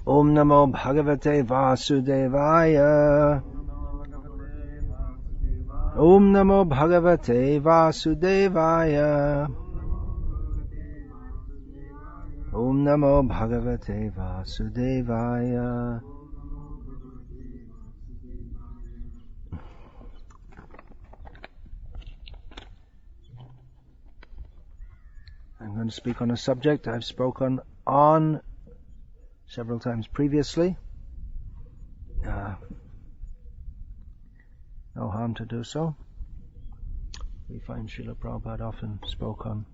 Om Namo Bhagavate Vasudevaya. Om Namo Bhagavate Vasudevaya. Om Namo Bhagavate Vasudevaya. I'm going to speak on a subject I've spoken on several times previously. No harm to do so. We find Srila Prabhupada often spoke on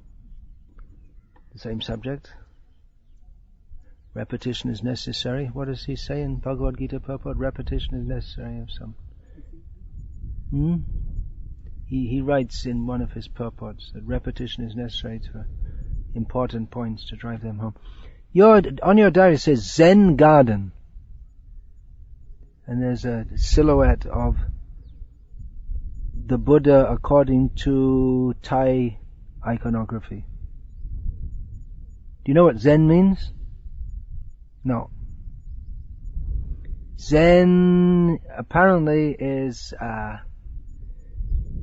the same subject. Repetition is necessary. What does he say in Bhagavad Gita purport? Repetition is necessary of some. He writes in one of his purports that repetition is necessary to important points to drive them home. On your diary it says Zen Garden. And there's a silhouette of the Buddha according to Thai iconography. Do you know what Zen means? No. Zen apparently is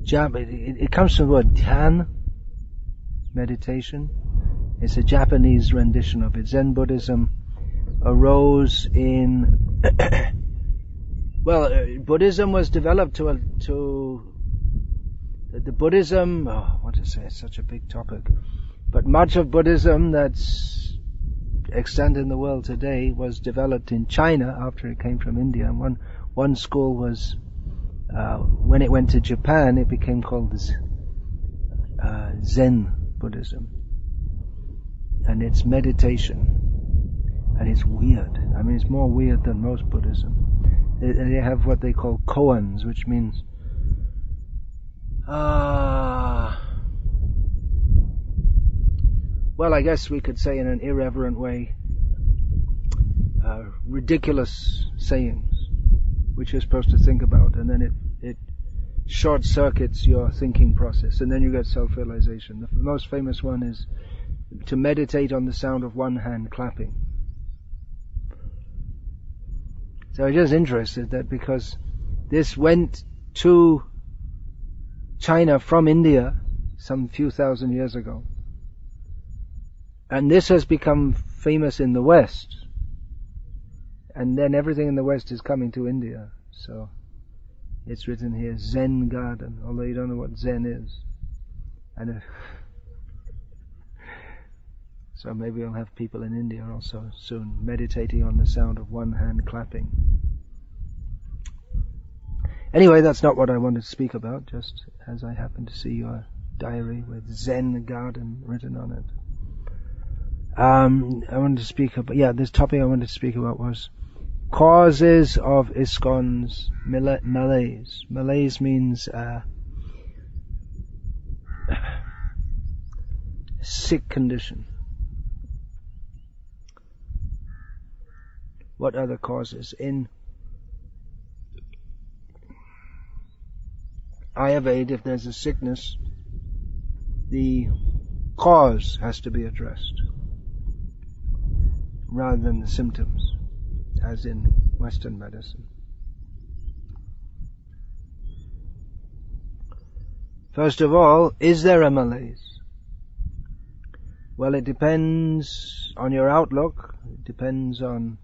it comes from the word dhyan, meditation. It's a Japanese rendition of it. Zen Buddhism arose in Buddhism was developed to the Buddhism. What to say? It's such a big topic. But much of Buddhism that's extant in the world today was developed in China after it came from India. And one school was when it went to Japan, it became called Zen Buddhism, and it's meditation, and it's weird. I mean, it's more weird than most Buddhism. They have what they call koans, which means well, I guess we could say in an irreverent way, ridiculous sayings, which you're supposed to think about, and then it short circuits your thinking process, and then you get self-realization. The most famous one is to meditate on the sound of one hand clapping. So I'm just interested that because this went to China from India some few thousand years ago, and this has become famous in the West, and then everything in the West is coming to India. So it's written here, Zen Garden, although you don't know what Zen is. And so maybe I'll have people in India also soon meditating on the sound of one hand clapping. Anyway, that's not what I wanted to speak about, just as I happened to see your diary with Zen Garden written on it. I wanted to speak about, this topic I wanted to speak about was causes of ISKCON's malaise. Malaise means sick condition. What are the causes? In Ayurveda, if there's a sickness, the cause has to be addressed rather than the symptoms, as in Western medicine. First of all, is there a malaise? Well, it depends on your outlook. It depends on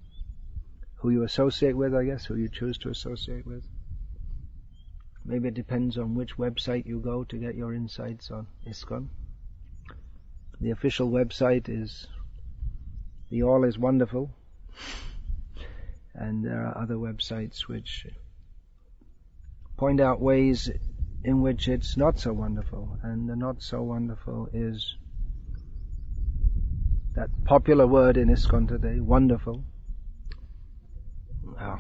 who you associate with, I guess, who you choose to associate with. Maybe it depends on which website you go to get your insights on ISKCON. The official website is The All is Wonderful, and there are other websites which point out ways in which it's not so wonderful, and the not so wonderful is that popular word in ISKCON today, wonderful. Well,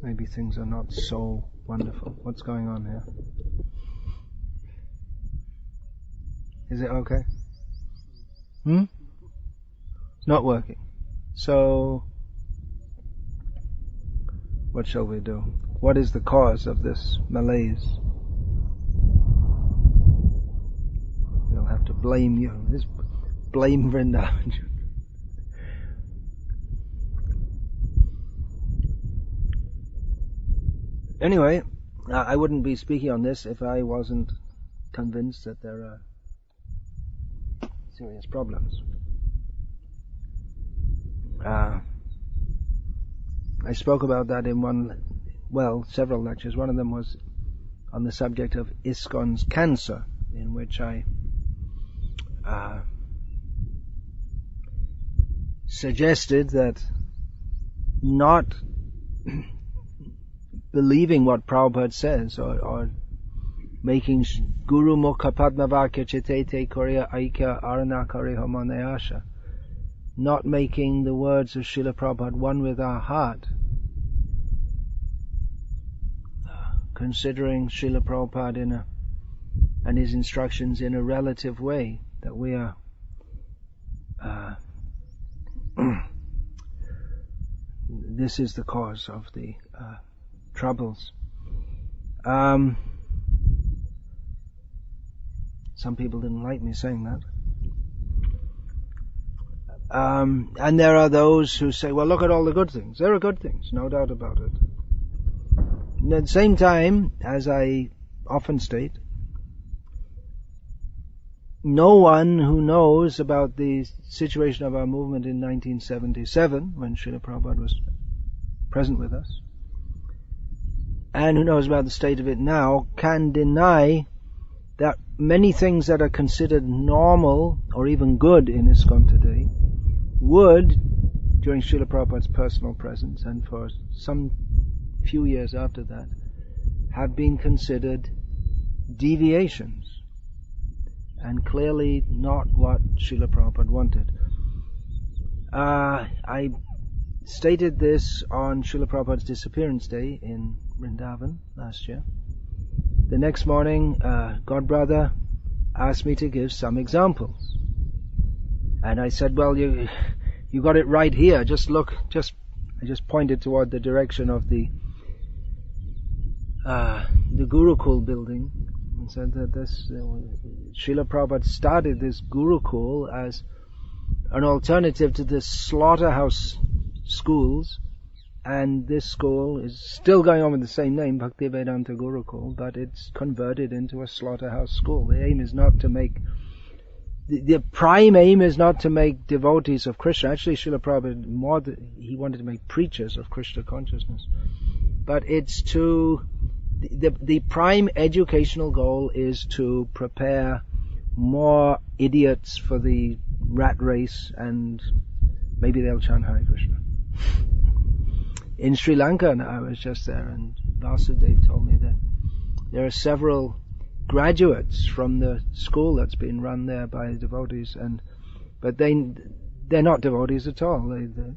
maybe things are not so wonderful. What's going on here? Is it okay? It's not working. So, what shall we do? What is the cause of this malaise? We'll have to blame you. Blame Vrindavan. Anyway, I wouldn't be speaking on this if I wasn't convinced that there are serious problems. I spoke about that in several lectures. One of them was on the subject of ISKCON's cancer, in which I suggested that not believing what Prabhupada says or making Guru Mukha Padmavakya Chitete Korea Aikya Aranakari Homanayasha, not making the words of Srila Prabhupada one with our heart, considering Srila Prabhupada and his instructions in a relative way, that we are this is the cause of the troubles. Some people didn't like me saying that. And there are those who say, well, look at all the good things. There are good things, no doubt about it. And at the same time, as I often state, no one who knows about the situation of our movement in 1977, when Srila Prabhupada was present with us, and who knows about the state of it now, can deny that many things that are considered normal or even good in ISKCON today would, during Srila Prabhupada's personal presence and for some few years after that, have been considered deviations and clearly not what Srila Prabhupada wanted. I stated this on Srila Prabhupada's disappearance day in Vrindavan last year. The next morning, Godbrother asked me to give some examples. And I said, well, you got it right here. Just look, I just pointed toward the direction of the Gurukul building and said that this Srila Prabhupada started this Gurukul as an alternative to the slaughterhouse schools, and this school is still going on with the same name, Bhakti Vedanta Gurukul, but it's converted into a slaughterhouse school. The aim is not to make the prime aim is not to make devotees of Krishna. Actually, Srila Prabhupada he wanted to make preachers of Krishna consciousness. But it's to the prime educational goal is to prepare more idiots for the rat race, and maybe they'll chant Hare Krishna. In Sri Lanka, I was just there, and Vasudev told me that there are several graduates from the school that's been run there by devotees, but they're not devotees at all.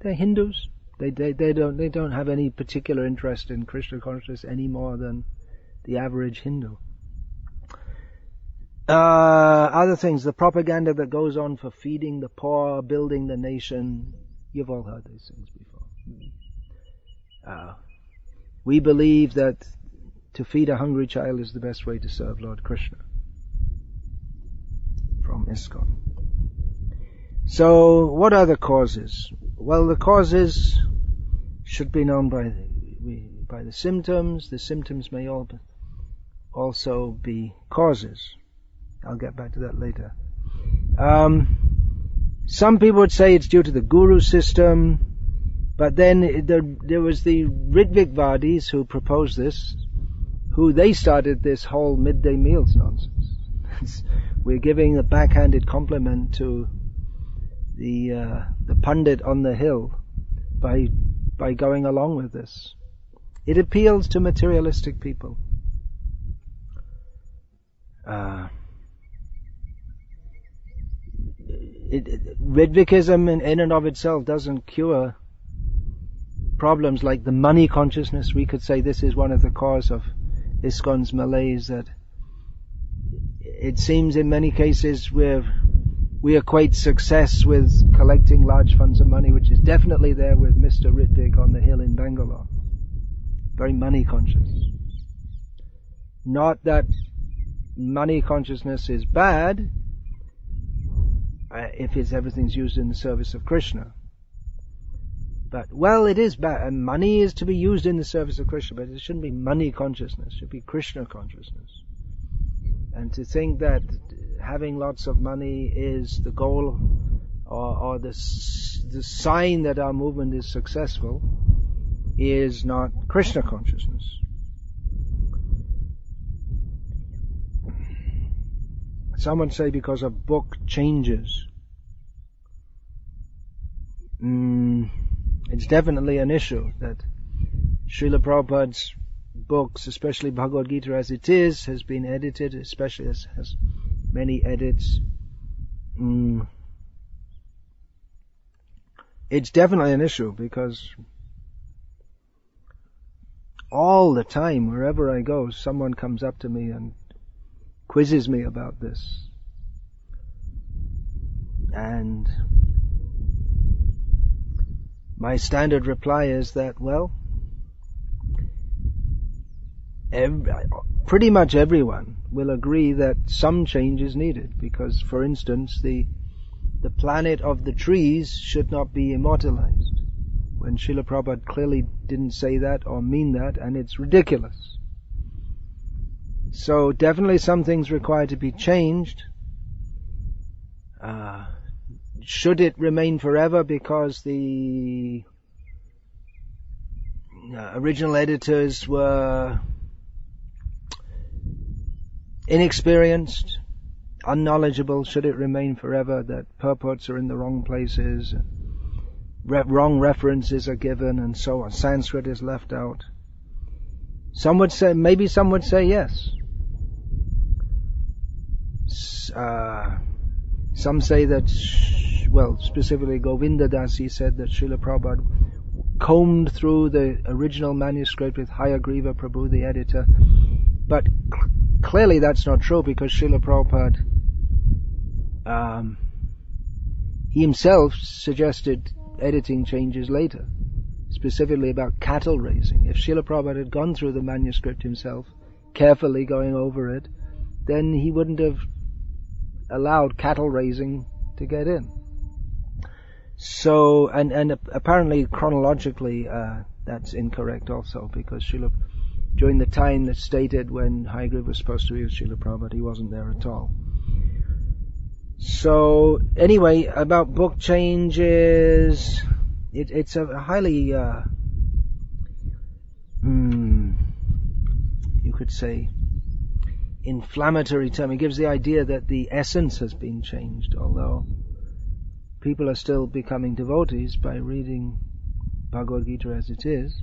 They're Hindus. They don't have any particular interest in Krishna consciousness any more than the average Hindu. Other things, the propaganda that goes on for feeding the poor, building the nation, you've all heard these things before. We believe that to feed a hungry child is the best way to serve Lord Krishna. From ISKCON. So, what are the causes? Well, the causes should be known by the symptoms. The symptoms may also be causes. I'll get back to that later. Some people would say it's due to the guru system, but then there was the Ritvik-vadis who proposed this, who they started this whole midday meals nonsense. We're giving a backhanded compliment to the pundit on the hill by going along with this. It appeals to materialistic people. Ritvikism in and of itself doesn't cure problems like the money consciousness. We could say this is one of the cause of ISKCON's malaise, that it seems in many cases we equate success with collecting large funds of money, which is definitely there with Mr. Ritvik on the hill in Bangalore. Very money conscious. Not that money consciousness is bad if everything's used in the service of Krishna. But, well, it is bad. And money is to be used in the service of Krishna, but it shouldn't be money consciousness. It should be Krishna consciousness. And to think that having lots of money is the goal or the sign that our movement is successful is not Krishna consciousness. Some would say because of book changes. It's definitely an issue that Srila Prabhupada's books, especially Bhagavad Gita as it is, has been edited, especially as has many edits. It's definitely an issue because all the time, wherever I go, someone comes up to me and quizzes me about this. And my standard reply is that, well, pretty much everyone will agree that some change is needed because, for instance, the planet of the trees should not be immortalized. When Srila Prabhupada clearly didn't say that or mean that, and it's ridiculous. So definitely some things require to be changed. Should it remain forever because the original editors were inexperienced, unknowledgeable? Should it remain forever that purports are in the wrong places, wrong references are given, and so on? Sanskrit is left out. Some would say yes. Some say that, well, specifically Govinda Dasi said that Srila Prabhupada combed through the original manuscript with Hayagriva Prabhu, the editor. But clearly that's not true because Srila Prabhupada, he himself suggested editing changes later, specifically about cattle raising. If Srila Prabhupada had gone through the manuscript himself, carefully going over it, then he wouldn't have allowed cattle raising to get in. So, and apparently chronologically, that's incorrect also, because during the time that's stated when Hayagriva was supposed to be with Srila Prabhupada, he wasn't there at all. So, anyway, about book changes, it's a highly, you could say, inflammatory term. It gives the idea that the essence has been changed, although people are still becoming devotees by reading Bhagavad Gita as it is.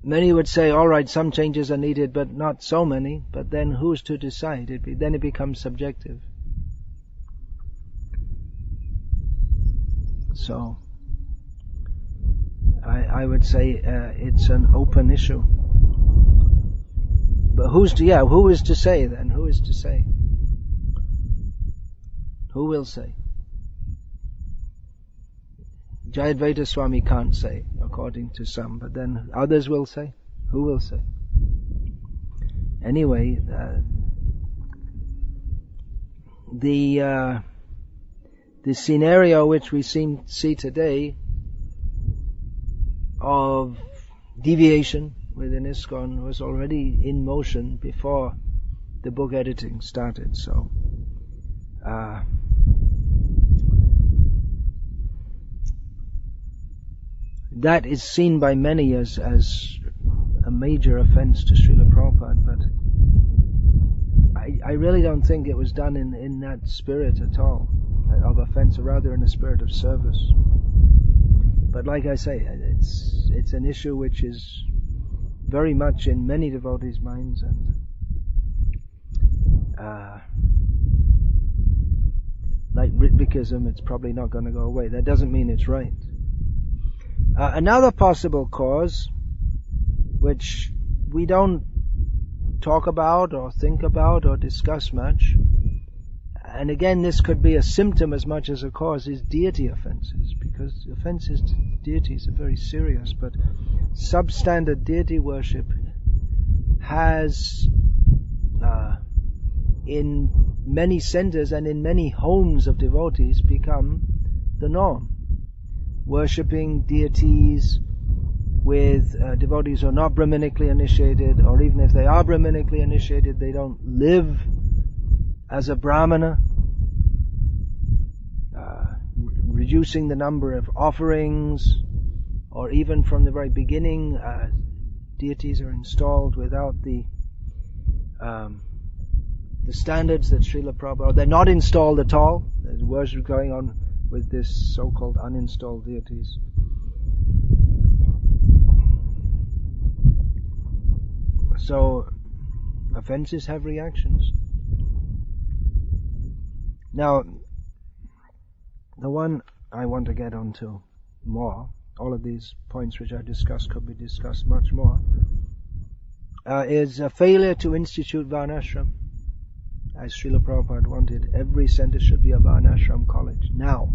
Many would say, all right, some changes are needed, but not so many. But then who's to decide? Then it becomes subjective. So I would say it's an open issue. But who is to say then? Who is to say? Who will say? Jayadvaita Swami can't say, according to some, but then others will say. Who will say? Anyway, the scenario which we see today of deviation within ISKCON was already in motion before the book editing started. So that is seen by many as a major offense to Srila Prabhupada, but I really don't think it was done in that spirit at all of offense, or rather in a spirit of service. But like I say, it's an issue which is very much in many devotees' minds, and like Ritvikism, it's probably not going to go away. That doesn't mean it's right. Another possible cause, which we don't talk about or think about or discuss much, and again this could be a symptom as much as a cause, is deity offenses, because offenses to deities are very serious. But substandard deity worship has in many centers and in many homes of devotees become the norm. Worshipping deities with devotees who are not Brahmanically initiated, or even if they are Brahmanically initiated, they don't live as a Brahmana, reducing the number of offerings, or even from the very beginning, deities are installed without the standards that Srila Prabhupada, or they're not installed at all. There's worship going on with this so-called uninstalled deities. So, offenses have reactions. Now, the one I want to get onto more, all of these points which I discussed could be discussed much more, is a failure to institute Varnashram. As Srila Prabhupada wanted, every center should be a Varnashram college. Now,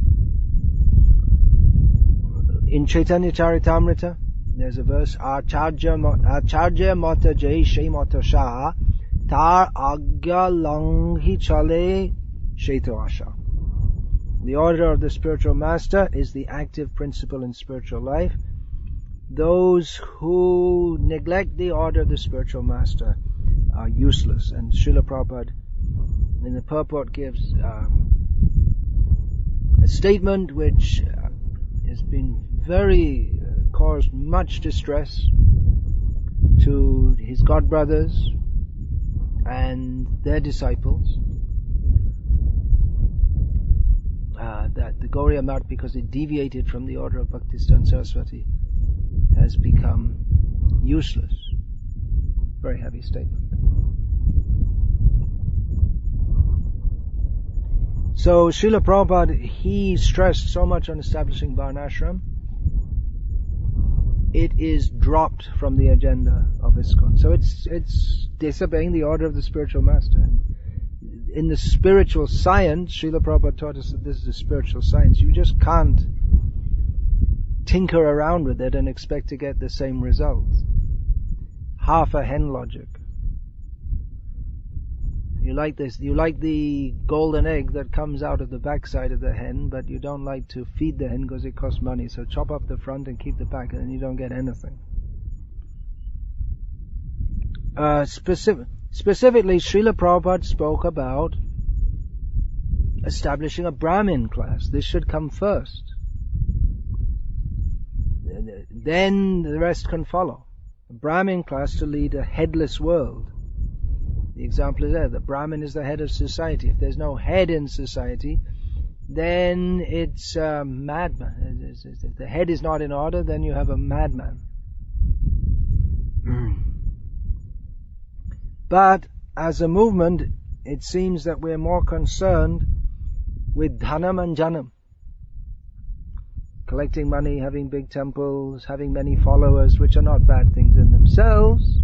in Chaitanya Charitamrita, there's a verse, Acharya mata jai shai mata shah, tar agya langhi chale shaito asha. The order of the spiritual master is the active principle in spiritual life. Those who neglect the order of the spiritual master are useless. And Srila Prabhupada in the purport gives a statement which has been caused much distress to his godbrothers and their disciples, that the Gauriya Math, because it deviated from the order of Bhaktisiddhanta Saraswati, has become useless. Very heavy statement. So Srila Prabhupada, he stressed so much on establishing Varnashram, it is dropped from the agenda of ISKCON. So it's disobeying the order of the spiritual master. In the spiritual science, Srila Prabhupada taught us that this is a spiritual science. You just can't tinker around with it and expect to get the same result. Half a hen logic. You like the golden egg that comes out of the backside of the hen, but you don't like to feed the hen because it costs money. So chop up the front and keep the back, and then you don't get anything. Specifically, Srila Prabhupada spoke about establishing a Brahmin class. This should come first. Then the rest can follow. A Brahmin class to lead a headless world. The example is there. The Brahmin is the head of society. If there's no head in society, then it's a madman. If the head is not in order, then you have a madman. But as a movement, it seems that we're more concerned with dhanam and janam. Collecting money, having big temples, having many followers, which are not bad things in themselves.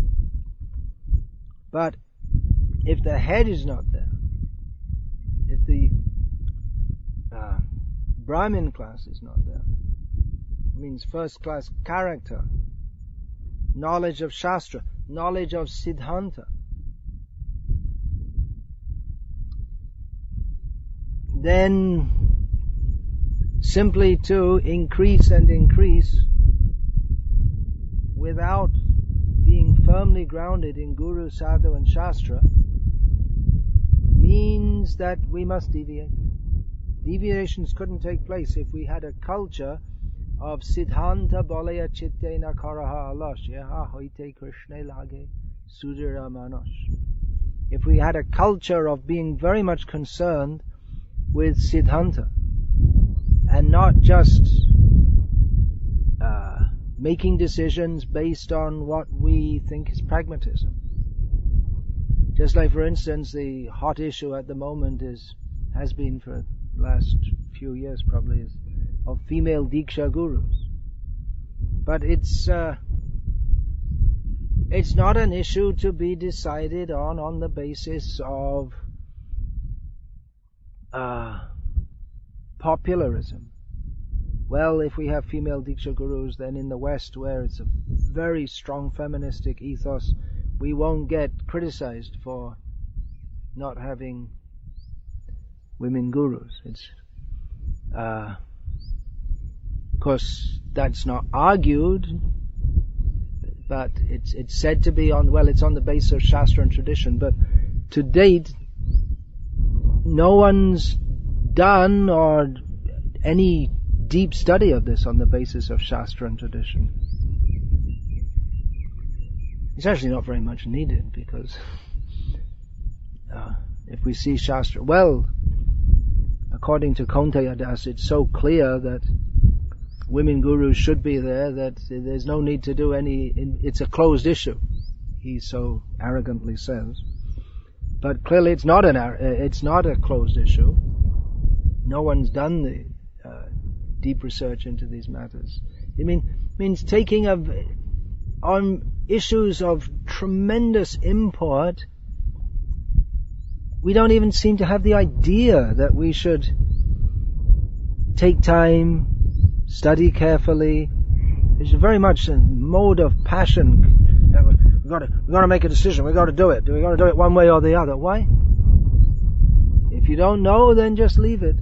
But if the head is not there, if the Brahmin class is not there, it means first class character, knowledge of Shastra, knowledge of Siddhanta, then simply to increase and increase without being firmly grounded in Guru, Sadhu and Shastra means that we must deviate. Deviations couldn't take place if we had a culture of Siddhanta Balaya Chitte Na Karaha Alash Yaha Hoite Krishna Lage Sudira Manosh. If we had a culture of being very much concerned with Siddhanta and not just making decisions based on what we think is pragmatism. Just like, for instance, the hot issue at the moment has been for the last few years probably, is of female Diksha gurus. But it's not an issue to be decided on the basis of popularism. Well, if we have female Diksha gurus, then in the West, where it's a very strong feministic ethos, we won't get criticized for not having women gurus. It's, of course, that's not argued, but it's said to be it's on the basis of Shastra and tradition, but to date, no one's done or any deep study of this on the basis of Shastra and tradition. It's actually not very much needed, because if we see Shastra, according to Kaunteya Das, it's so clear that women gurus should be there that there's no need to do it's a closed issue, he so arrogantly says. But clearly it's not a closed issue. No one's done the deep research into these matters. It means taking on issues of tremendous import. We don't even seem to have the idea that we should take time, study carefully. It's very much a mode of passion. We've got to make a decision. We've got to do it. We've got to do it one way or the other. Why? If you don't know, then just leave it.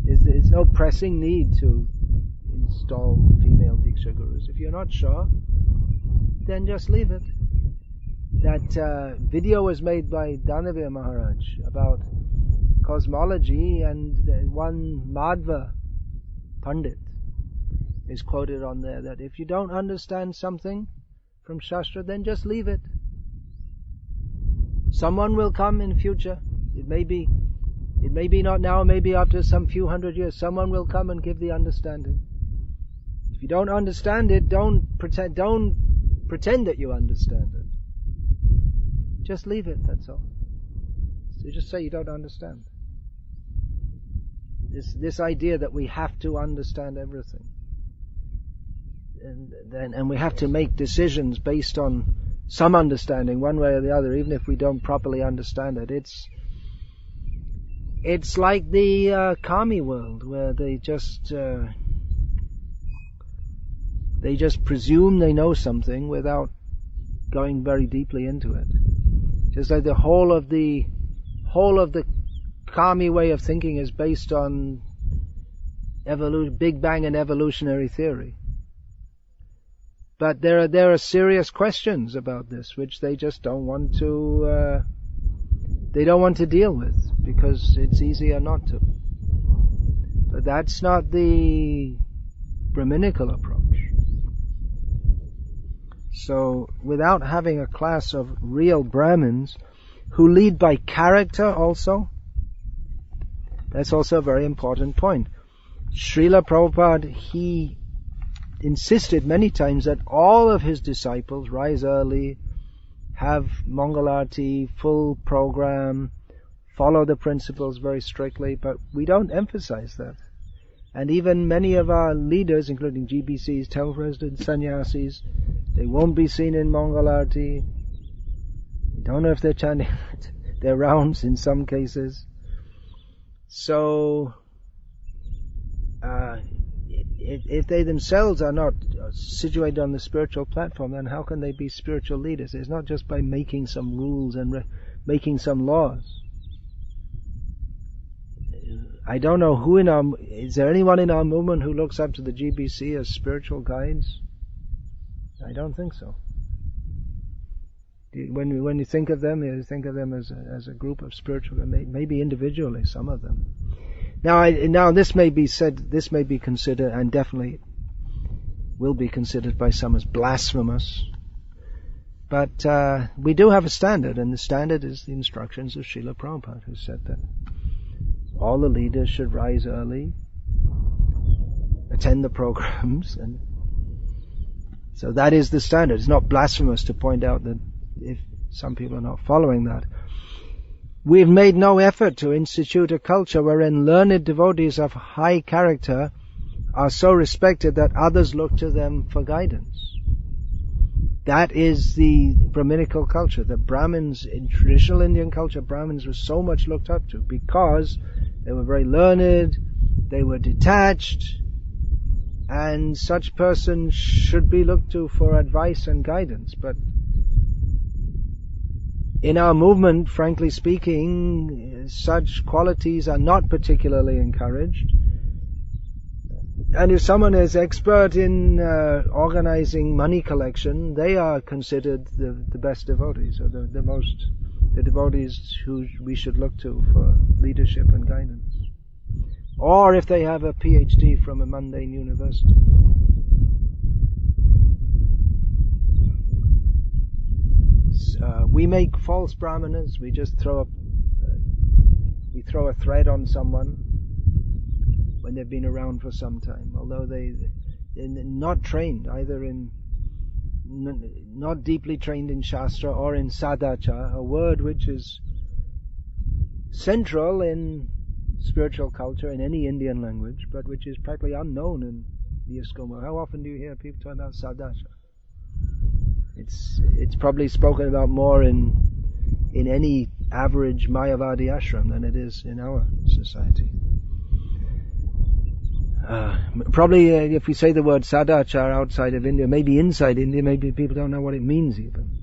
There's no pressing need to install female Diksha gurus. If you're not sure, then just leave it. That video was made by Dhanavir Maharaj about cosmology, and one Madhva Pandit is quoted on there that if you don't understand something from Shastra, then just leave it. Someone will come in future. It may be not now, maybe after some few hundred years, someone will come and give the understanding. If you don't understand it, don't pretend that you understand it. Just leave it, that's all. So just say you don't understand. This idea that we have to understand everything, and we have to make decisions based on some understanding, one way or the other, even if we don't properly understand it. It's like the Kami world, where they just presume they know something without going very deeply into it. Just like the whole of the Kami way of thinking is based on Big Bang and evolutionary theory. But there are serious questions about this which they just don't want to deal with, because it's easier not to. But that's not the Brahminical approach. So without having a class of real Brahmins who lead by character also, that's also a very important point. Srila Prabhupada, he insisted many times that all of his disciples rise early, have Mangalarti, full program, follow the principles very strictly, but we don't emphasize that. And even many of our leaders, including GBCs, temple presidents, sannyasis, they won't be seen in Mangalarti. We don't know if they're chanting their rounds in some cases. So, if they themselves are not situated on the spiritual platform, then how can they be spiritual leaders? It's not just by making some rules and making some laws. I don't know is there anyone in our movement who looks up to the GBC as spiritual guides? I don't think so. When you think of them, you think of them as a group of spiritual, maybe individually, some of them. Now this may be considered, and definitely will be considered by some as blasphemous. But we do have a standard, and the standard is the instructions of Srila Prabhupada, who said that all the leaders should rise early, attend the programs, and so that is the standard. It's not blasphemous to point out that if some people are not following that. We've made no effort to institute a culture wherein learned devotees of high character are so respected that others look to them for guidance. That is the Brahminical culture. The Brahmins, in traditional Indian culture, Brahmins were so much looked up to because they were very learned, they were detached, and such persons should be looked to for advice and guidance. But In our movement, frankly speaking, such qualities are not particularly encouraged. And if someone is expert in organizing money collection, they are considered the best devotees, or the devotees who we should look to for leadership and guidance. Or if they have a PhD from a mundane university. We make false brahmanas. We just throw a thread on someone when they've been around for some time, although they're not trained either not deeply trained in Shastra or in Sadachara, a word which is central in spiritual culture in any Indian language, but which is practically unknown in the ISKCON. How often do you hear people talk about Sadachara? It's probably spoken about more in any average Mayavadi ashram than it is in our society. Probably if we say the word Sadachara outside of India, maybe inside India, maybe people don't know what it means even.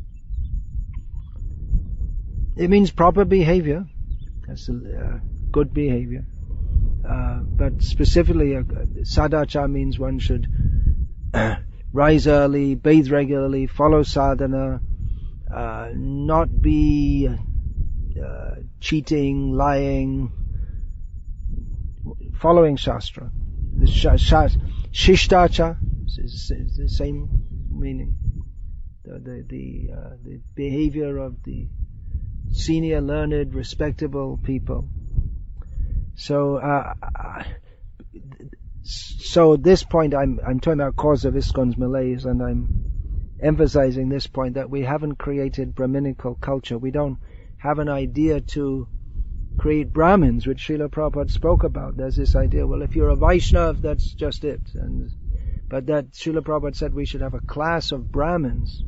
It means proper behavior. That's good behavior. But specifically, Sadachara means one should rise early, bathe regularly, follow sadhana, not be cheating, lying, following Shastra. The Shishtachara is the same meaning. The behavior of the senior, learned, respectable people. So at this point I'm talking about cause of ISKCON's Malaise, and I'm emphasizing this point that we haven't created Brahminical culture. We don't have an idea to create Brahmins, which Srila Prabhupada spoke about. There's this idea, well, if you're a Vaishnav, that's just it. But that Srila Prabhupada said we should have a class of Brahmins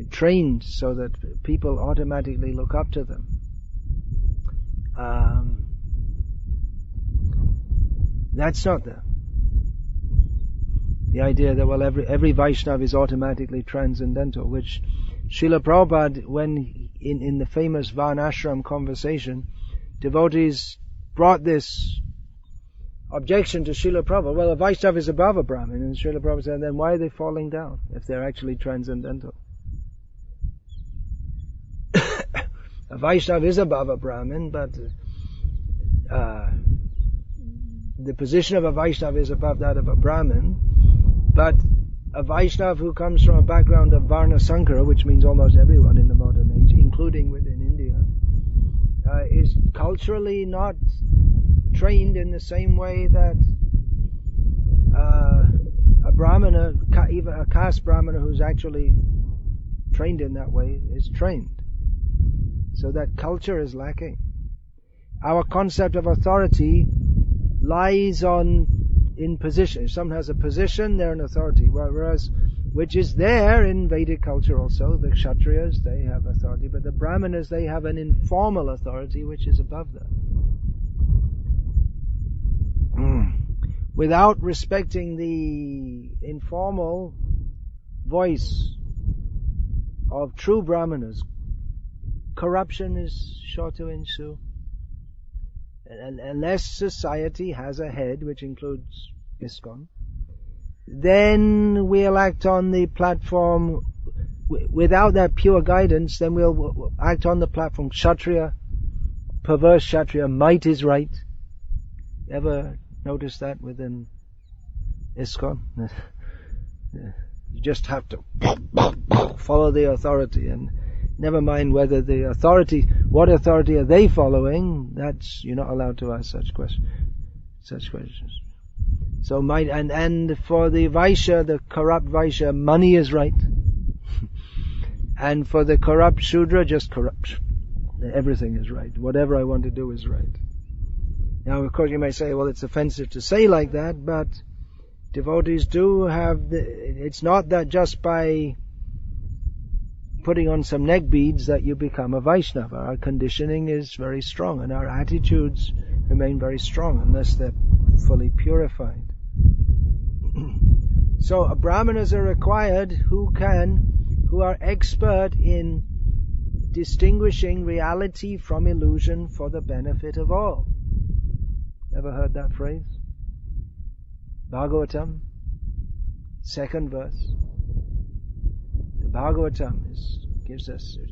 trained so that people automatically look up to them. That's not the idea that, well, every Vaishnav is automatically transcendental, which Srila Prabhupada, when in the famous Varnashram conversation, devotees brought this objection to Srila Prabhupada. Well, a Vaishnav is above a Brahmin, and Srila Prabhupada said, then why are they falling down if they're actually transcendental? A Vaishnav is above a Brahmin, but the position of a Vaishnav is above that of a Brahmin. But a Vaishnav who comes from a background of Varna Sankara, which means almost everyone in the modern age, including within India, is culturally not trained in the same way that a Brahmana, even a caste Brahmana who's actually trained in that way, is trained. So that culture is lacking. Our concept of authority lies in position. If someone has a position, they're an authority. Whereas, which is there in Vedic culture also, the Kshatriyas, they have authority, but the Brahmanas, they have an informal authority which is above that. Without respecting the informal voice of true Brahmanas, corruption is sure to ensue. Unless society has a head, which includes ISKCON, then we'll act on the platform. Without that pure guidance, then we'll act on the platform Kshatriya, perverse Kshatriya, might is right. Ever notice that within ISKCON? You just have to follow the authority, and never mind whether the authority, what authority are they following, that's, you're not allowed to ask such questions. So might, and for the Vaishya, the corrupt Vaishya, money is right. And for the corrupt Shudra, just corrupt. Everything is right. Whatever I want to do is right. Now, of course, you may say, well, it's offensive to say like that, but devotees do have it's not that just by putting on some neck beads that you become a Vaishnava. Our conditioning is very strong, and our attitudes remain very strong unless they're fully purified. So Brahmanas are required who are expert in distinguishing reality from illusion for the benefit of all. Ever heard that phrase? Bhagavatam, 2nd verse. The Bhagavatam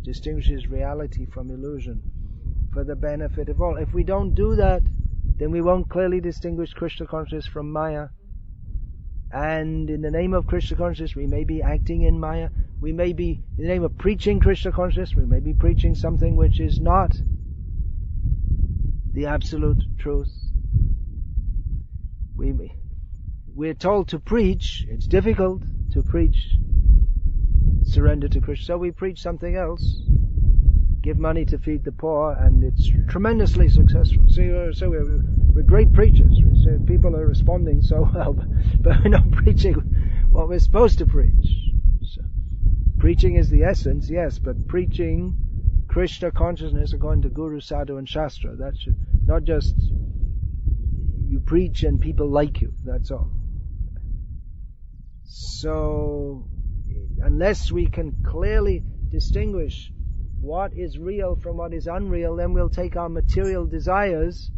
distinguishes reality from illusion for the benefit of all. If we don't do that, then we won't clearly distinguish Krishna consciousness from Maya. And in the name of Krishna consciousness, we may be acting in Maya. We may be, in the name of preaching Krishna consciousness, we may be preaching something which is not the absolute truth. We're told to preach. It's difficult to preach surrender to Krishna. So we preach something else. Give money to feed the poor, and it's tremendously successful. So we're great preachers. People are responding so well, but we're not preaching what we're supposed to preach. So, preaching is the essence, yes, but preaching Krishna consciousness according to Guru, Sadhu and Shastra. That should not just you preach and people like you, that's all. So, unless we can clearly distinguish what is real from what is unreal, then we'll take our material desires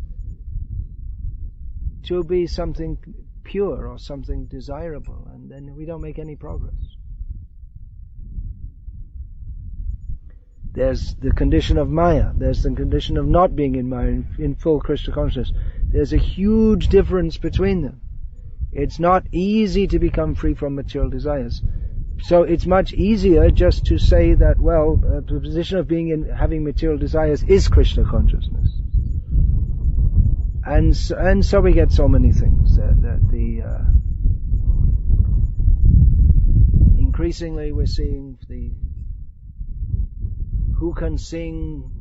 to be something pure or something desirable, and then we don't make any progress. There's the condition of Maya, there's the condition of not being in Maya, in full Krishna consciousness. There's a huge difference between them. It's not easy to become free from material desires. So it's much easier just to say that, well, the position of having material desires is Krishna consciousness. And so we get so many things increasingly we're seeing who can sing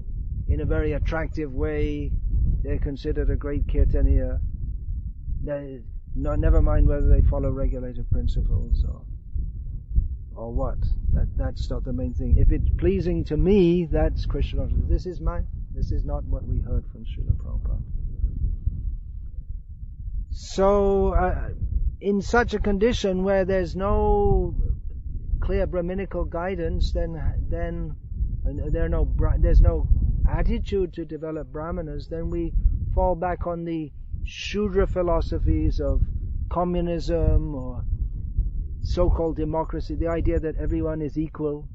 in a very attractive way, they're considered a great kirtaniya. Never mind whether they follow regulative principles or what. That's not the main thing. If it's pleasing to me, that's Krishna consciousness. This is not what we heard from Srila Prabhupada. So, in such a condition where there's no clear Brahminical guidance, then there's no attitude to develop Brahmanas, then we fall back on the Shudra philosophies of communism or so-called democracy, the idea that everyone is equal,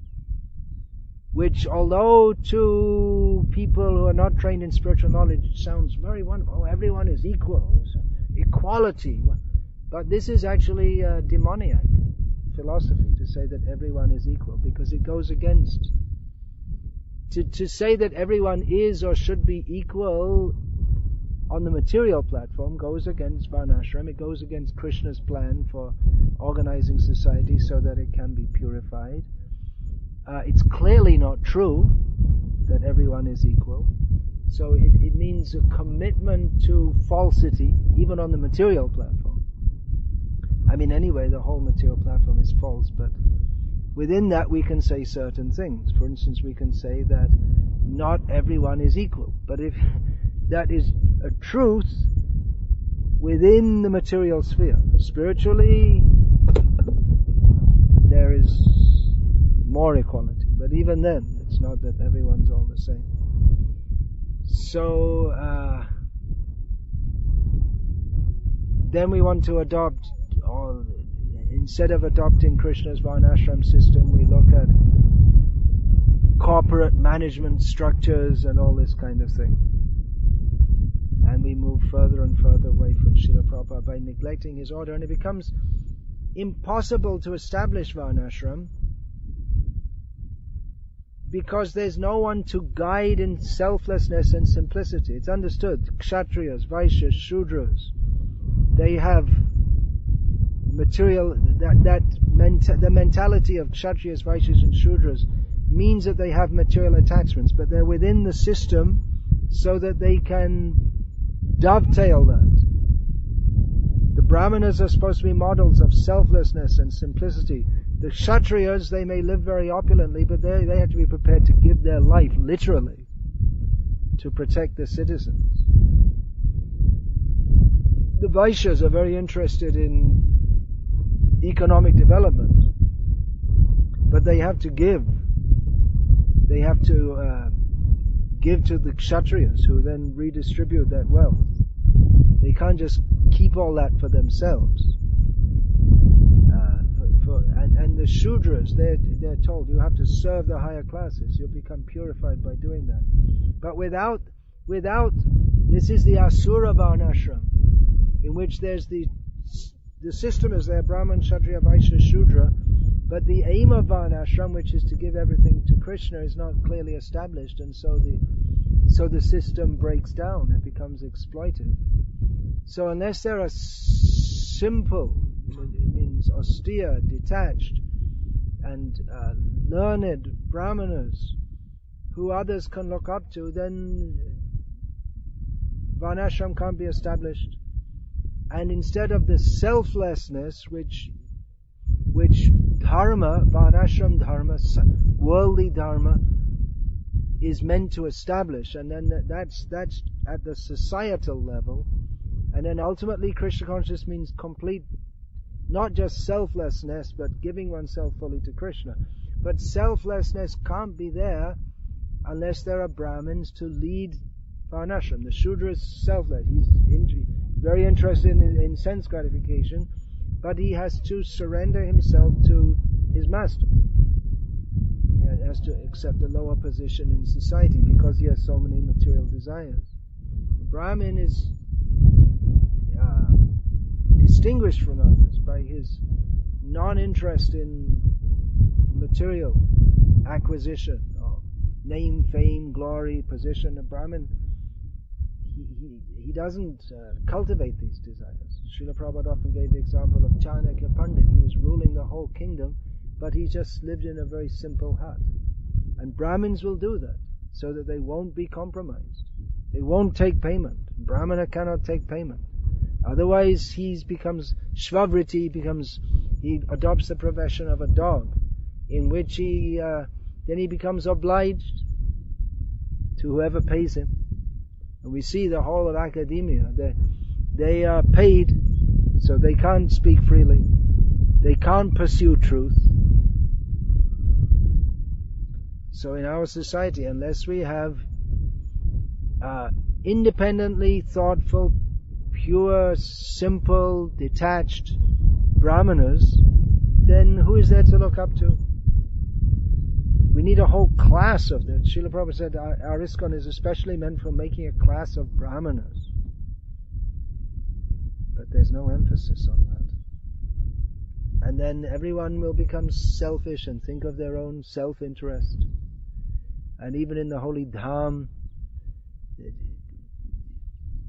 which, although to people who are not trained in spiritual knowledge, sounds very wonderful. Oh, everyone is equal. Equality. But this is actually a demoniac philosophy, to say that everyone is equal, because it goes against... To say that everyone is or should be equal on the material platform goes against Varnashram. It goes against Krishna's plan for organizing society so that it can be purified. It's clearly not true that everyone is equal. So it means a commitment to falsity, even on the material platform. I mean, anyway, the whole material platform is false, but within that we can say certain things. For instance, we can say that not everyone is equal. But if that is a truth within the material sphere, spiritually there is more equality. But even then, it's not that everyone's all the same. So then we want to adopt, or instead of adopting Krishna's Varnashram system, we look at corporate management structures and all this kind of thing. And we move further and further away from Srila Prabhupada by neglecting his order, and it becomes impossible to establish Varnashram because there's no one to guide in selflessness and simplicity. It's understood. Kshatriyas, Vaishyas, Shudras, they have material, the mentality of Kshatriyas, Vaishyas and Shudras means that they have material attachments, but they're within the system so that they can dovetail that. The Brahmanas are supposed to be models of selflessness and simplicity. The Kshatriyas, they may live very opulently, but they have to be prepared to give their life, literally, to protect the citizens. The Vaishyas are very interested in economic development, but they have to give they have to give to the Kshatriyas, who then redistribute that wealth. They can't just keep all that for themselves. And the Shudras, they're told you have to serve the higher classes. You'll become purified by doing that. But without this is the Asura Varnashram, in which there's the system is there, Brahman, Kshatriya, Vaishya, Shudra, but the aim of Varnashram, which is to give everything to Krishna, is not clearly established, and so the system breaks down. It becomes exploitive. So unless there are simple, it means austere, detached, and learned brahmanas who others can look up to, then Varnashram can't be established. And instead of the selflessness which dharma, Varnashram dharma, worldly dharma, is meant to establish, and then that's at the societal level, and then ultimately Krishna consciousness means complete, not just selflessness, but giving oneself fully to Krishna. But selflessness can't be there unless there are Brahmins to lead Varnashram. The Shudra is selfless. He's very interested in sense gratification, but he has to surrender himself to his master. He has to accept a lower position in society because he has so many material desires. The Brahmin is distinguished from others by his non-interest in material acquisition of name, fame, glory, position. A Brahmin, he doesn't cultivate these desires. Srila Prabhupada often gave the example of Chanakya Pandit. He was ruling the whole kingdom, but he just lived in a very simple hut. And Brahmins will do that, so that they won't be compromised. They won't take payment. Brahmana cannot take payment. Otherwise he becomes Shvavriti, he adopts the profession of a dog, in which then he becomes obliged to whoever pays him. And we see the whole of academia, they are paid, so they can't speak freely. They can't pursue truth. So in our society, unless we have independently thoughtful, pure, simple, detached brahmanas, then who is there to look up to? We need a whole class of them. Srila Prabhupada said our ISKCON is especially meant for making a class of brahmanas. But there's no emphasis on that. And then everyone will become selfish and think of their own self-interest. And even in the holy dham,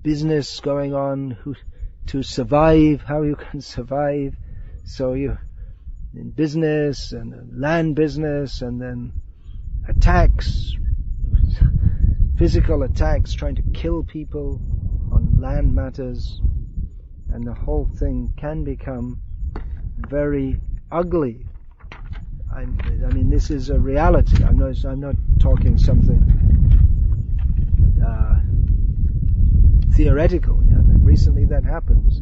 business going on to survive, how you can survive. So you in business and land business, and then attacks, physical attacks, trying to kill people on land matters, and the whole thing can become very ugly. I mean, this is a reality. I'm not talking something theoretical. Yeah? I mean, recently that happened.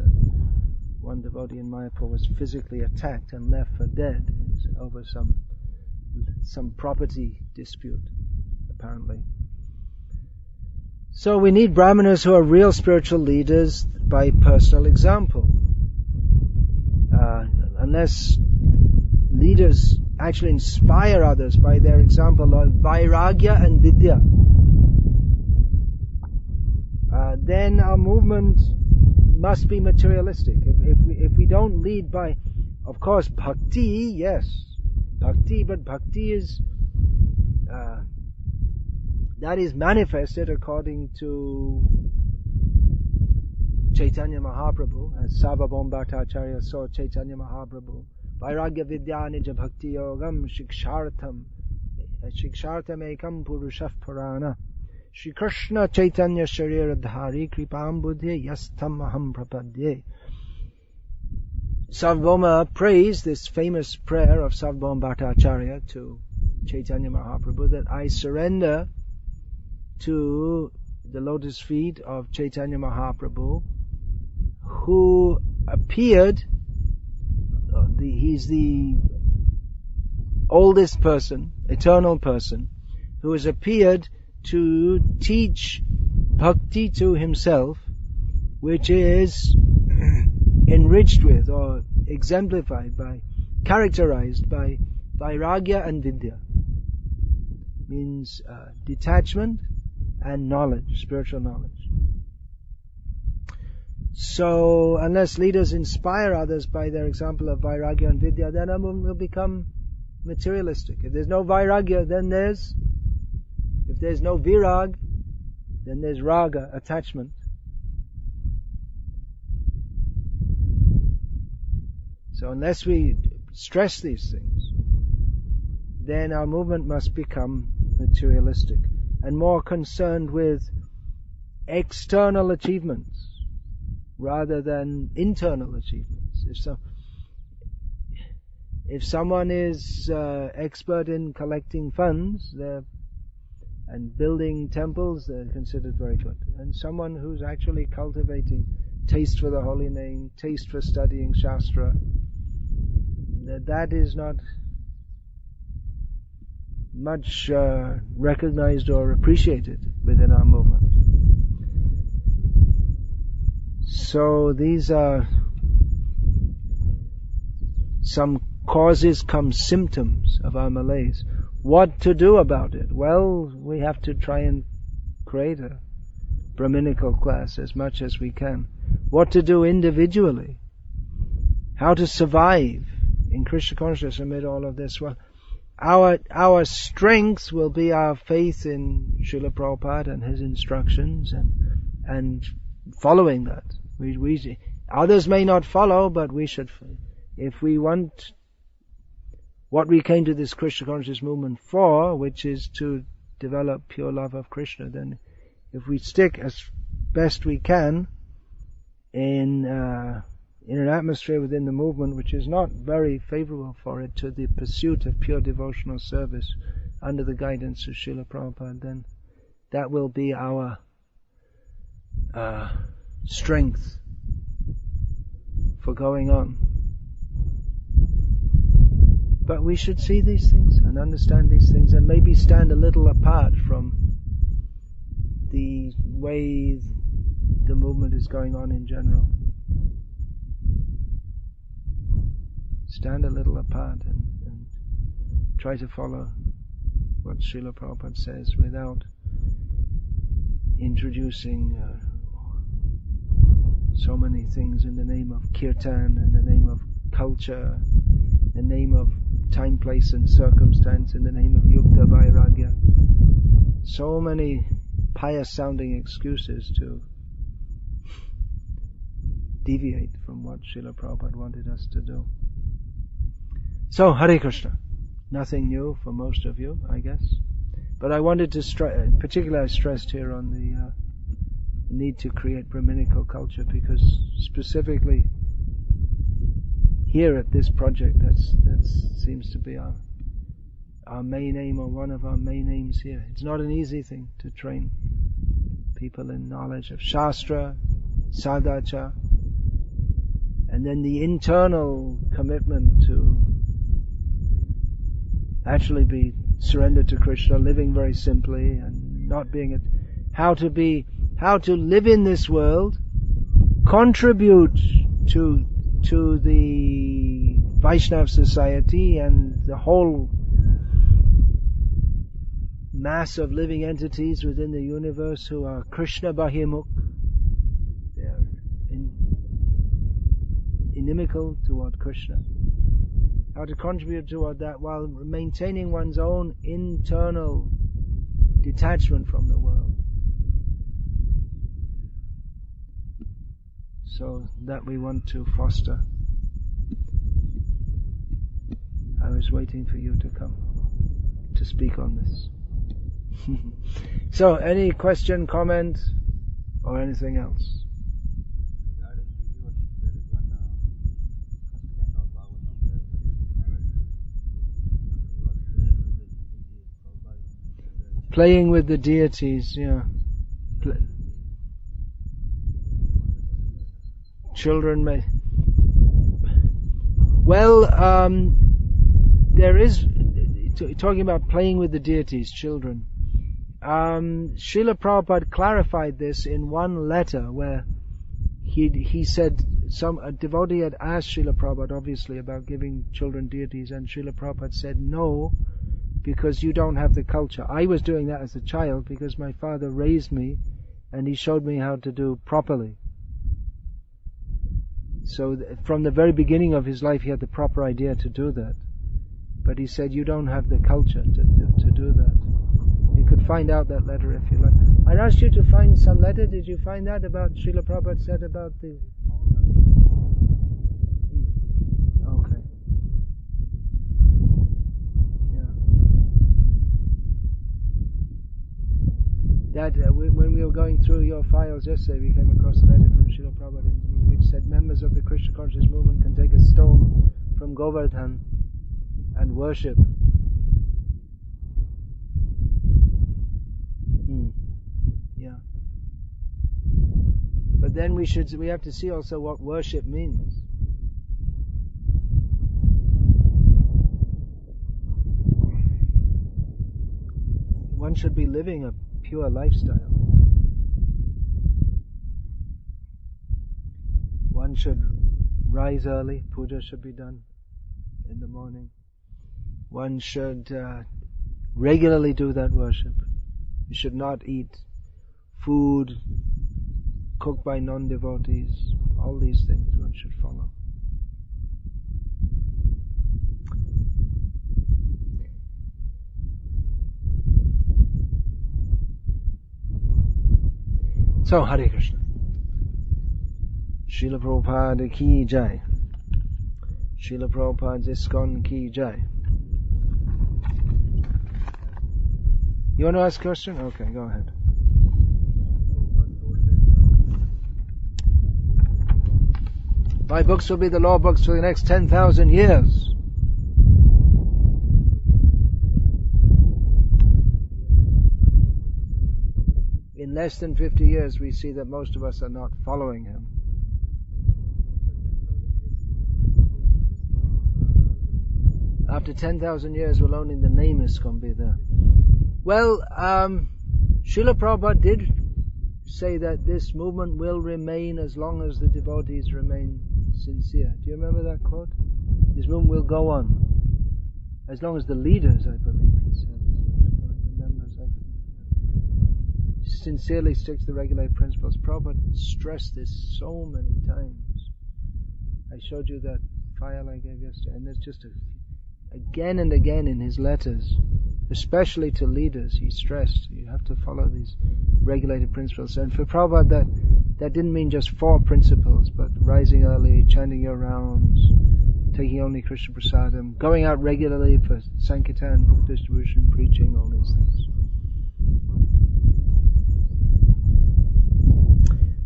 One devotee in Mayapur was physically attacked and left for dead over some property dispute, apparently. So we need brahmanas who are real spiritual leaders by personal example. Unless leaders actually inspire others by their example of vairagya and vidya, then our movement must be materialistic. If we don't lead by, of course, bhakti, yes, bhakti, but bhakti is that is manifested according to Chaitanya Mahaprabhu, as Sarvabhauma Bhattacharya saw Chaitanya Mahaprabhu. Vairagya vidya nija bhakti yogam shikshartham ekam purushah purana Shri Krishna Chaitanya Sharira Dhari Kripam Buddhe Yastam Aham Prapadye. Sarvabhauma praised this famous prayer of Sarvabhauma Bhattacharya to Chaitanya Mahaprabhu, that I surrender to the lotus feet of Chaitanya Mahaprabhu, who appeared, he's the oldest person, eternal person, who has appeared to teach bhakti to himself, which is enriched with or exemplified by, characterized by vairagya and vidya. Means detachment and knowledge, spiritual knowledge. So, unless leaders inspire others by their example of vairagya and vidya, then our movement will become materialistic. If there's no vairagya, then if there's no virag, then there's raga, attachment. So unless we stress these things, then our movement must become materialistic and more concerned with external achievements rather than internal achievements. If someone is expert in collecting funds and building temples, they're considered very good. And someone who's actually cultivating taste for the holy name, taste for studying Shastra, that is not much recognized or appreciated within our movement. So these are some causes come symptoms of our malaise. What to do about it? Well, we have to try and create a Brahminical class as much as we can. What to do individually? How to survive in Krishna consciousness amid all of this? Well, our strength will be our faith in Srila Prabhupada and his instructions and following that. We others may not follow, but we should. If we want what we came to this Krishna consciousness movement for, which is to develop pure love of Krishna, then if we stick as best we can in an atmosphere within the movement which is not very favorable for it to the pursuit of pure devotional service under the guidance of Srila Prabhupada, then that will be our strength for going on. But we should see these things and understand these things and maybe stand a little apart from the way the movement is going on in general. Stand a little apart and try to follow what Srila Prabhupada says without introducing so many things in the name of kirtan, in the name of culture, in the name of time, place and circumstance, in the name of yukta vairagya. So many pious sounding excuses to deviate from what Srila Prabhupada wanted us to do. So, Hare Krishna. Nothing new for most of you, I guess. But I wanted to particularly I stressed here on the need to create Brahminical culture, because specifically here at this project, that seems to be our main aim, or one of our main aims here. It's not an easy thing to train people in knowledge of Shastra, Sadhacha, and then the internal commitment to actually be surrendered to Krishna, living very simply and not being how to live in this world, contribute to the Vaishnava society and the whole mass of living entities within the universe who are Krishna Bahimukh. They are inimical toward Krishna. How to contribute toward that while maintaining one's own internal detachment from the world. So that we want to foster. I was waiting for you to come to speak on this. So, any question, comment, or anything else? Playing with the deities, yeah. Children may. Well, there is talking about playing with the deities, children. Srila Prabhupada clarified this in one letter where he said a devotee had asked Srila Prabhupada obviously about giving children deities, and Srila Prabhupada said no, because you don't have the culture. I was doing that as a child because my father raised me and he showed me how to do properly. So from the very beginning of his life he had the proper idea to do that. But he said you don't have the culture to do that. You could find out that letter if you like. I'd asked you to find some letter. Did you find that about Srila Prabhupada said about the... Okay. Yeah. That when we were going through your files yesterday, we came across a letter from Srila Prabhupada which said members of the Krishna conscious movement can take a stone from Govardhan and worship. Yeah. But then we have to see also what worship means. One should be living a pure lifestyle. One should rise early, puja should be done in the morning. One should regularly do that worship. You should not eat food cooked by non-devotees. All these things one should follow. So, Hare Krishna. Srila Prabhupada ki jai. Srila Prabhupada's ISKCON ki jai. You want to ask a question? Okay, go ahead. My books will be the law books for the next 10,000 years. In less than 50 years, we see that most of us are not following him. After 10,000 years, well, only the name is going to be there. Well, Srila Prabhupada did say that this movement will remain as long as the devotees remain sincere. Do you remember that quote? This movement will go on. As long as the leaders, I believe, he said. Sincerely stick to the regulated principles. Prabhupada stressed this so many times. I showed you that file I gave yesterday, and there's just again and again in his letters, especially to leaders, he stressed you have to follow these regulated principles. And for Prabhupada, that didn't mean just 4 principles, but rising early, chanting your rounds, taking only Krishna Prasadam, going out regularly for Sankirtan, book distribution, preaching, all these things.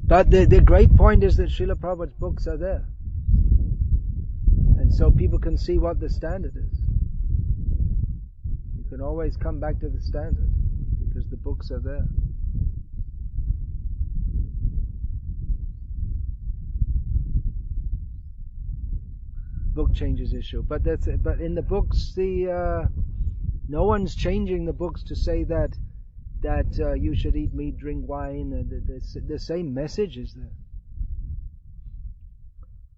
But the great point is that Srila Prabhupada's books are there. And so people can see what the standard is. You can always come back to the standard, because the books are there. Book changes issue. But in the books, no one's changing the books to say that you should eat meat, drink wine. The same message is there.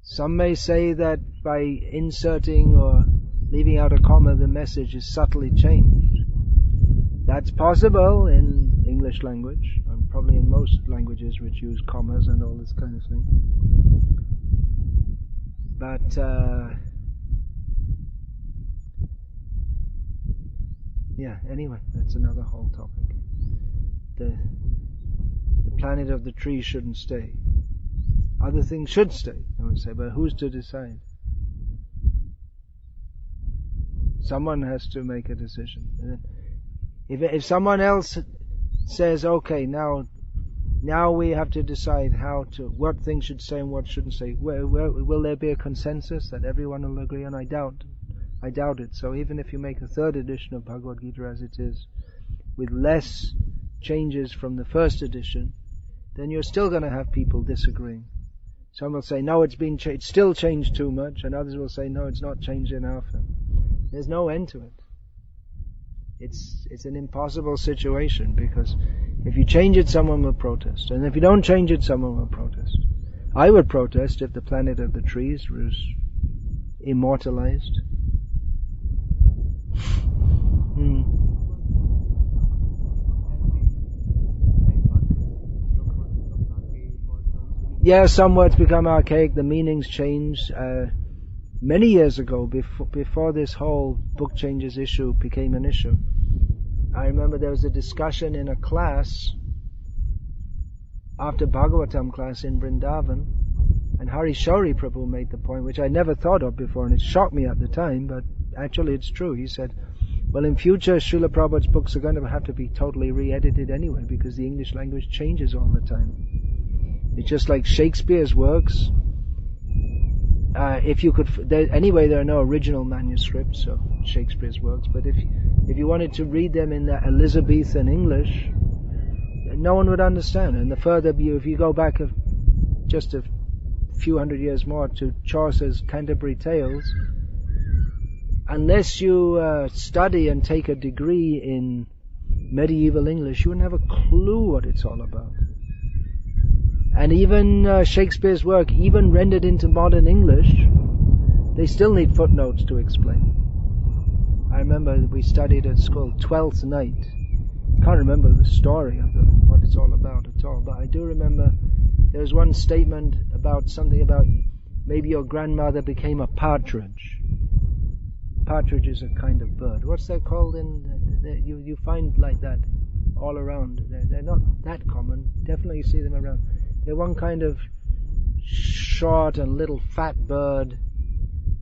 Some may say that by inserting or leaving out a comma, the message is subtly changed. That's possible in English language, and probably in most languages which use commas and all this kind of thing. But yeah, anyway, that's another whole topic. The planet of the tree shouldn't stay. Other things should stay, I would say, but who's to decide? Someone has to make a decision. If someone else says, okay, now we have to decide what things should say and what shouldn't say, will there be a consensus that everyone will agree on? I doubt it. So even if you make a 3rd edition of Bhagavad Gita as it is, with less changes from the 1st edition, then you're still going to have people disagreeing. Some will say, no, it's still changed too much, and others will say, no, it's not changed enough. And there's no end to it. it's an impossible situation, because if you change it, someone will protest, and if you don't change it, someone will protest. I would protest if the planet of the trees was immortalized. Yeah, some words become archaic, the meanings change. Many years ago, before this whole book changes issue became an issue, I remember there was a discussion in a class, after Bhagavatam class in Vrindavan, and Hari Shauri Prabhu made the point, which I never thought of before, and it shocked me at the time, but actually it's true. He said, well, in future Srila Prabhupada's books are going to have to be totally re-edited anyway, because the English language changes all the time. It's just like Shakespeare's works. If you could, anyway, there are no original manuscripts of Shakespeare's works, but if you wanted to read them in the Elizabethan English, no one would understand. And the further if you go back just a few hundred years more to Chaucer's Canterbury Tales, unless you study and take a degree in medieval English, you wouldn't have a clue what it's all about. And even Shakespeare's work, even rendered into modern English, they still need footnotes to explain. I remember we studied at school Twelfth Night. Can't remember the story of what it's all about at all, but I do remember there was one statement about something about maybe your grandmother became a partridge. Partridge is a kind of bird. What's that called? You find like that all around. They're not that common. Definitely you see them around. They're one kind of short and little fat bird,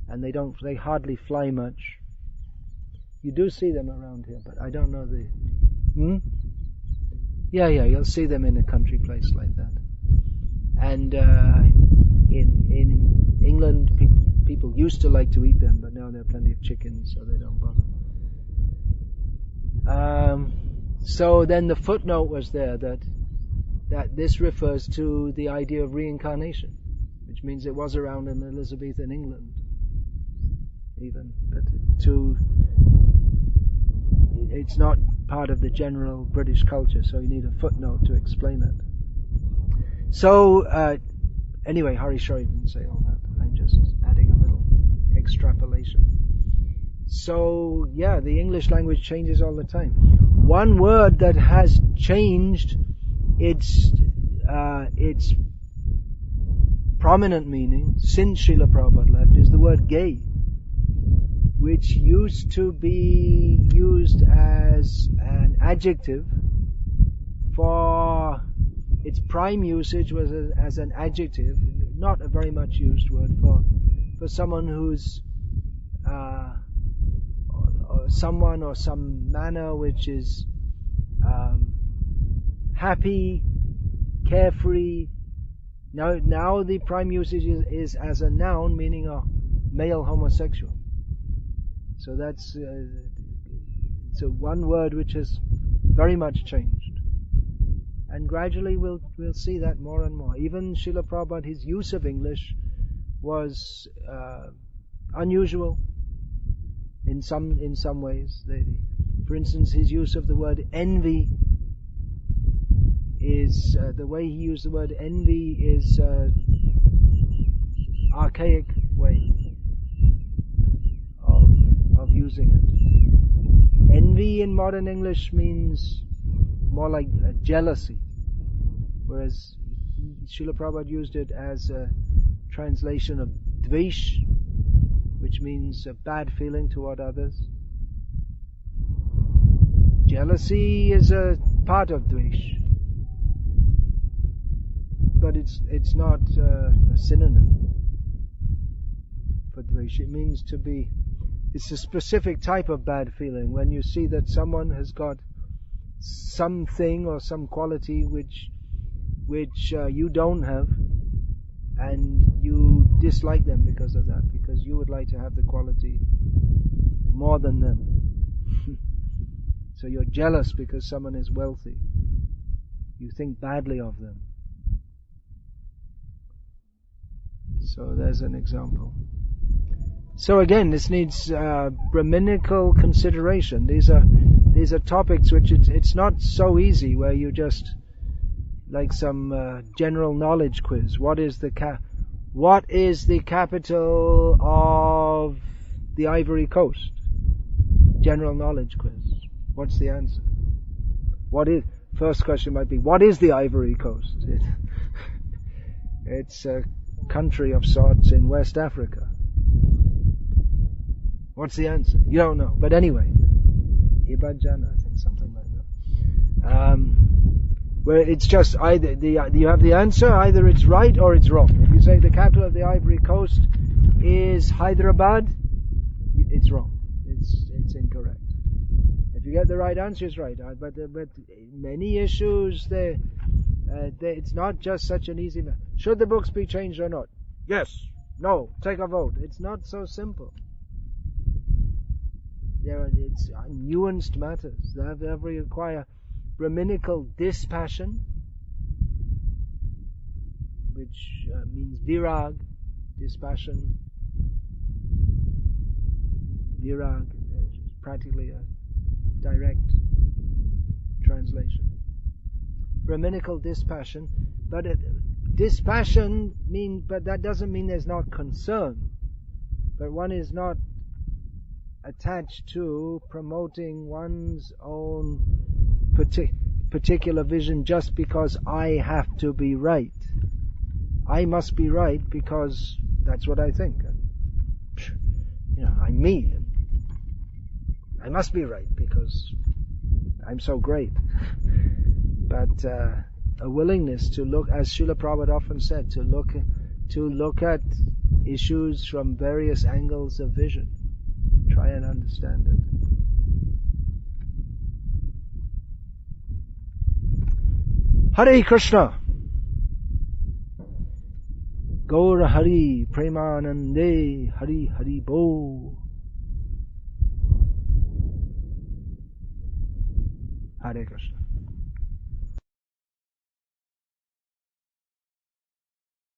and they hardly fly much. You do see them around here, but I don't know Yeah, you'll see them in a country place like that. And in England, people used to like to eat them, but now there are plenty of chickens, so they don't bother. So then the footnote was there that this refers to the idea of reincarnation, which means it was around in Elizabethan England, even, but it's not part of the general British culture, so you need a footnote to explain it. So anyway, Hari Shauri didn't say all that. I'm just adding a little extrapolation. So yeah, the English language changes all the time. One word that has changed its prominent meaning since Srila Prabhupada left is the word gay, which used to be used as an adjective. For its prime usage was as an adjective, not a very much used word for someone who's or someone or some manner which is happy, carefree. Now the prime usage is as a noun, meaning a male homosexual. So that's so one word which has very much changed, and gradually we'll see that more and more. Even Srila Prabhupada, his use of English was unusual in some ways. For instance, his use of the word envy is the way he used the word envy is archaic way of using it. Envy in modern English means more like jealousy, whereas Srila Prabhupada used it as a translation of dvesh, which means a bad feeling toward others. Jealousy is a part of dvesh, but it's not a synonym for dvesh. It means to be. It's a specific type of bad feeling when you see that someone has got something or some quality which you don't have, and you dislike them because of that, because you would like to have the quality more than them. So you're jealous because someone is wealthy. You think badly of them. So there's an example. So again, this needs Brahminical consideration. These these are topics which it's not so easy where you just, like some general knowledge quiz. What is the capital of the Ivory Coast? General knowledge quiz. What's the answer? First question might be, what is the Ivory Coast? It's a country of sorts in West Africa. What's the answer? You don't know. But anyway, Ibadan, I think, something like that. Where it's just either you have the answer, either it's right or it's wrong. If you say the capital of the Ivory Coast is Hyderabad, it's wrong. It's incorrect. If you get the right answer, it's right. But many issues it's not just such an easy matter. Should the books be changed or not? Yes. No. Take a vote. It's not so simple. It's nuanced matters. They require Brahminical dispassion, which means virag, dispassion. Virag is practically a direct translation. Brahminical dispassion, but but that doesn't mean there's not concern. But one is not attached to promoting one's own particular vision just because I have to be right. I must be right because that's what I think. I'm me. I must be right because I'm so great. But a willingness to look, as Srila Prabhupada often said, to look at issues from various angles of vision. Try and understand it. Hare Krishna. Gaura Hari Premanande Hari Hari Bo. Hare Krishna.